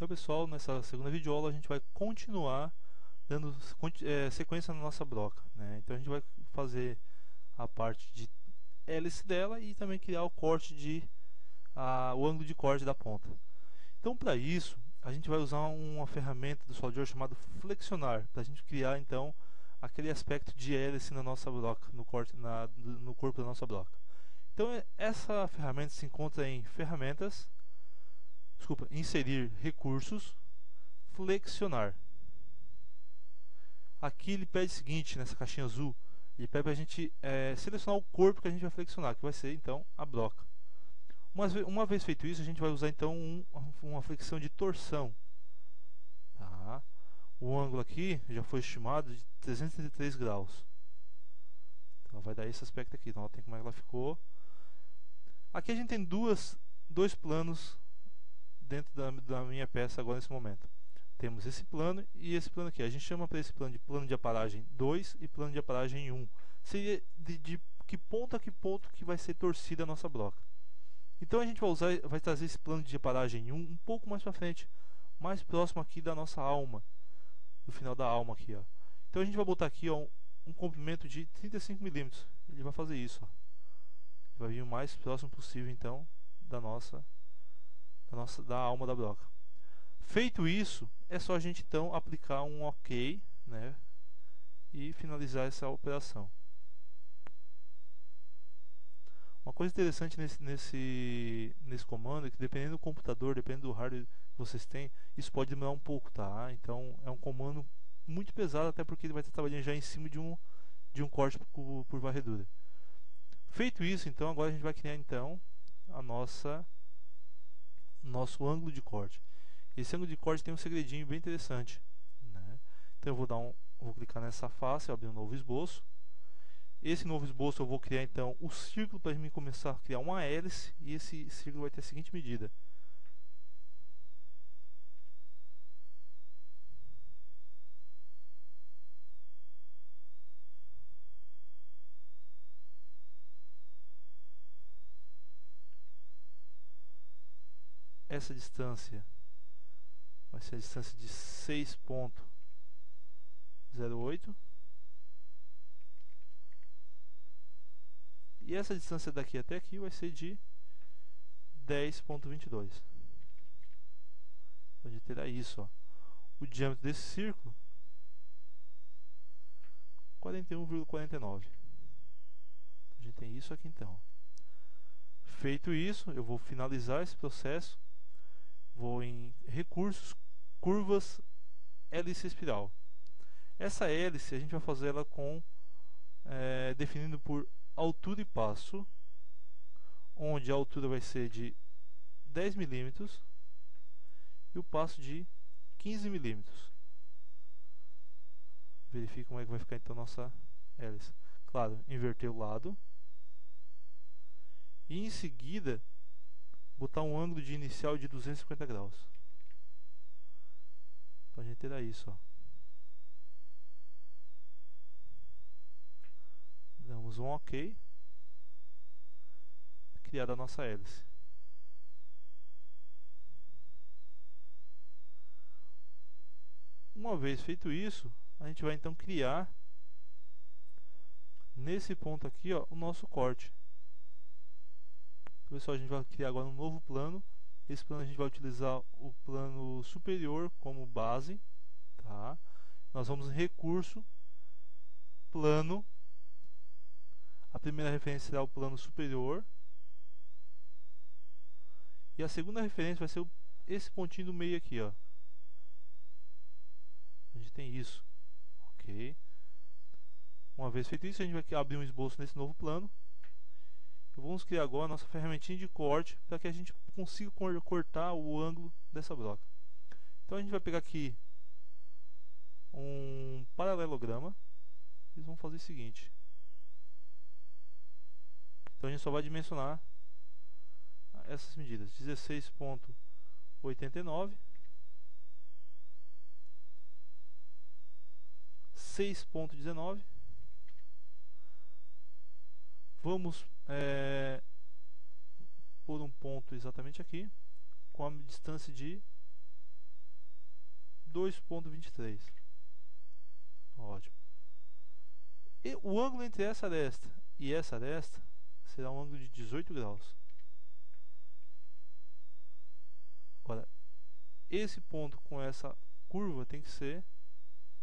Então, pessoal, nessa segunda videoaula a gente vai continuar dando sequência na nossa broca, né? Então a gente vai fazer a parte de hélice dela e também criar o corte o ângulo de corte da ponta. Então, para isso, a gente vai usar uma ferramenta do SolidWorks chamada flexionar, para a gente criar então aquele aspecto de hélice na nossa broca, no corpo da nossa broca. Então, essa ferramenta se encontra em inserir recursos, flexionar. Aqui ele pede o seguinte, nessa caixinha azul, ele pede para a gente selecionar o corpo que a gente vai flexionar, que vai ser então a broca. Uma vez feito isso, a gente vai usar então uma flexão de torção. Tá? O ângulo aqui já foi estimado de 333 graus. Então vai dar esse aspecto aqui. Então tem como é que ela ficou. Aqui a gente tem dois planos dentro da minha peça agora nesse momento. Temos esse plano e esse plano aqui. A gente chama para esse plano de aparagem 2 e plano de aparagem 1. Seria de que ponto a que ponto que vai ser torcida a nossa broca. Então a gente vai trazer esse plano de aparagem 1 um pouco mais para frente, mais próximo aqui da nossa alma, do final da alma aqui, ó. Então a gente vai botar aqui, ó, um comprimento de 35 mm. Ele vai fazer isso, ó. Ele vai vir o mais próximo possível então da alma da broca. Feito isso, é só a gente então aplicar um OK, né, e finalizar essa operação. Uma coisa interessante nesse comando é que, dependendo do computador, dependendo do hardware que vocês têm, isso pode demorar um pouco, tá? Então é um comando muito pesado, até porque ele vai estar trabalhando já em cima de um corte por varredura. Feito isso, então agora a gente vai criar então nosso ângulo de corte. Esse ângulo de corte tem um segredinho bem interessante, né? Então eu vou clicar nessa face, abrir um novo esboço. Esse novo esboço eu vou criar então o círculo para mim começar a criar uma hélice, e esse círculo vai ter a seguinte medida. Essa distância vai ser a distância de 6,08. E essa distância daqui até aqui vai ser de 10,22. Então a gente terá isso, ó. O diâmetro desse círculo, 41,49. A gente tem isso aqui então. Feito isso, eu vou finalizar esse processo. Vou em recursos, curvas, hélice espiral. Essa hélice a gente vai fazer ela definindo por altura e passo, onde a altura vai ser de 10 mm e o passo de 15 mm. Verifique como é que vai ficar então nossa hélice. Claro, inverter o lado e em seguida botar um ângulo de inicial de 250 graus. Então a gente terá isso, ó. Damos um OK. Criada a nossa hélice. Uma vez feito isso, a gente vai então criar nesse ponto aqui, ó, o nosso corte. Pessoal, a gente vai criar agora um novo plano. Esse plano a gente vai utilizar o plano superior como base, tá? Nós vamos em recurso, plano. A primeira referência será o plano superior. E a segunda referência vai ser esse pontinho do meio aqui, ó. A gente tem isso. OK. Uma vez feito isso, a gente vai abrir um esboço nesse novo plano. E vamos criar agora a nossa ferramentinha de corte para que a gente consiga cortar o ângulo dessa broca. Então a gente vai pegar aqui um paralelograma e vamos fazer o seguinte. Então a gente só vai dimensionar essas medidas: 16,89, 6,19. Vamos pôr um ponto exatamente aqui, com a distância de 2,23. Ótimo. E o ângulo entre essa aresta e essa aresta será um ângulo de 18 graus. Agora, esse ponto com essa curva tem que ser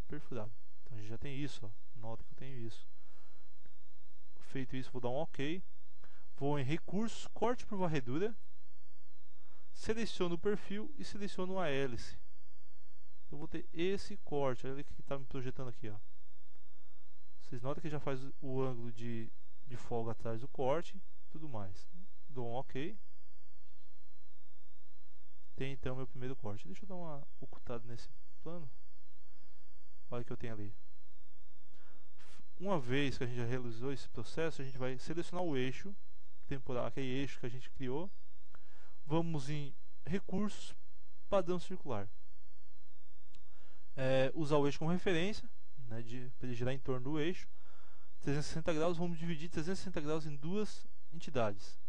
perfurado. Então a gente já tem isso, ó. Nota que eu tenho isso. Feito isso, vou dar um OK. Vou em recursos, corte por varredura. Seleciono o perfil e seleciono a hélice. Eu vou ter esse corte. Olha o que está me projetando aqui, ó. Vocês notam que já faz o ângulo de folga atrás do corte e tudo mais. Dou um OK. Tem então meu primeiro corte. Deixa eu dar uma ocultada nesse plano. Olha o que eu tenho ali. Uma vez que a gente já realizou esse processo, a gente vai selecionar o eixo temporal, aquele eixo que a gente criou. Vamos em recursos, padrão circular. Usar o eixo como referência, né, para ele girar em torno do eixo. 360 graus, vamos dividir 360 graus em duas entidades.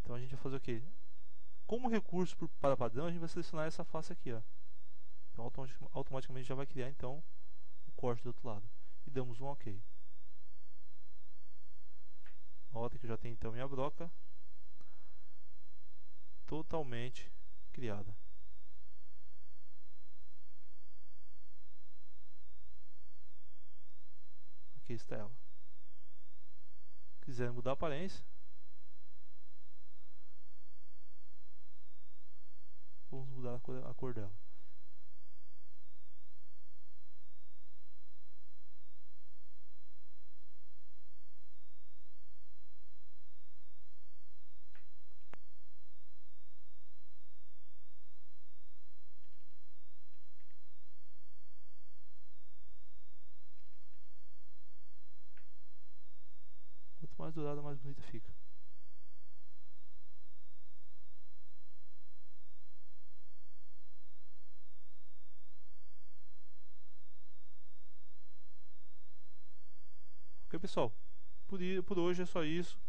Então a gente vai fazer o quê? Como recurso para padrão, a gente vai selecionar essa face aqui, ó. Então automaticamente já vai criar então o corte do outro lado. E damos um OK. Nota que eu já tenho então minha broca totalmente criada. Aqui está ela. Se quiser mudar a aparência, vamos mudar a cor dela. Quanto mais dourada, mais bonita fica. Ok, pessoal? Por hoje é só isso.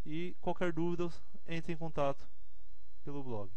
E qualquer dúvida, entre em contato pelo blog.